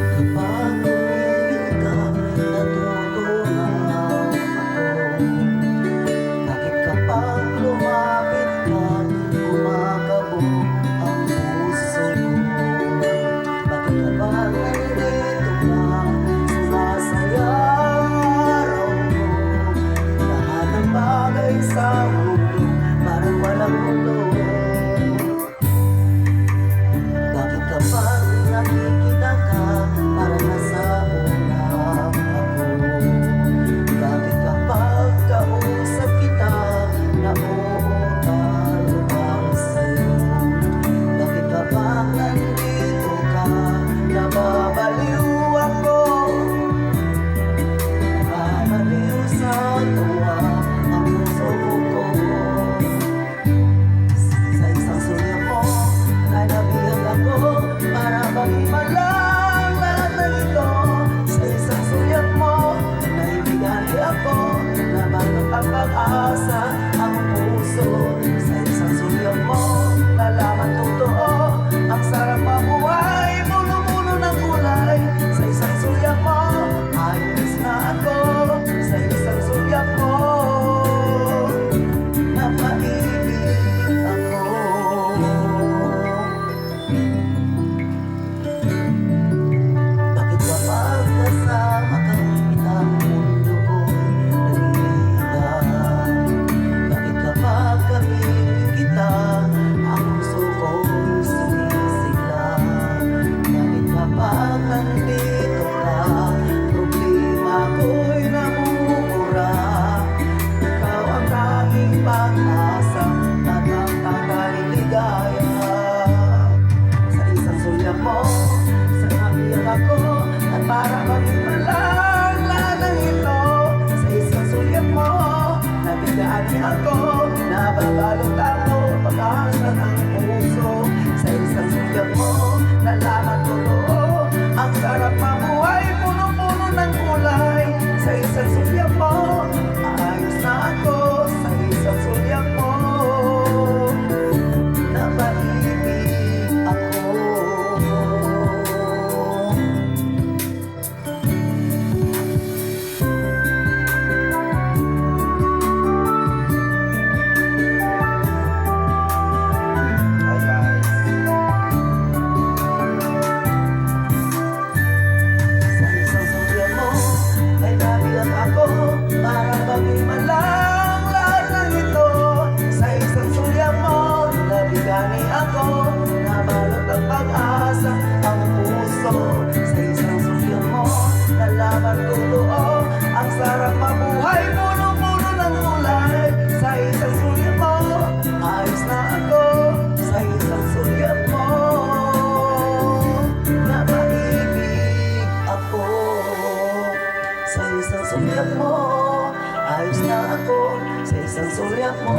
Kapag umibig ka, natutuwa ako. Bakit kapag lumapit ka, kumakabog ang puso ko? Bakit kapag nandito ka, sumasaya araw mo? Lahat ng bagay sa mundo parang walang mundo. Bakit kapag nakikita ka, parang nasa ulap ako? Bakit kapag kausap kita, nauutal-utal sa'yo? Bakit kapag nandito ka, nababaliw ako? Nababaliw sa tuwa ang puso ko. Sa isang suya mo, nanabihan ako, para bang malang lahat ng ito. Sa isang suya mo, naibigani ako, na bago ang pag-asa ang puso. Sa isang suya mo, nalaman totoo, ang sarap mabuhay, puno-puno ng kulay. Sa isang suya mo, ayos na ako. Sa isang suya mo, napaibig ako. Bakit kapag kasama ka, itang mundo ko'y naliligaw? Bakit kapag kaming kita, ang puso ko'y sumisigla? Bakit kapag nandito ka, problema ko'y namumura? Ikaw ang tanging pag-asa at ang tanging ligaya. Sa isang suya mo, sinabihan ako, at para maging malang lahat ng ito. Sa isang suya mo, nabigani ako, nababalot ako, pag-asa ng puso. Sa isang suya mo, nalaman totoo, ang sarap mabuhay, puno-puno ng kulay. Sa isang suya mo, ayos na ako. Sa isang suya mo, napaibig ako. Hi guys. Sa isang suya mo, ay nabiyak ako, para bang malang lahat ng ito. Sa isang suya mo, nabigani ako, nabalot ang pag-asa ang puso. Sa isang suya mo, nalaman totoo, ang sarap mabuhay, puno-puno ng kulay. Sa isang suya mo, ayos na ako. Sa isang suya mo, napaibig ako. Sa isang suya mo, ayos na ako. Sa isang suya mo,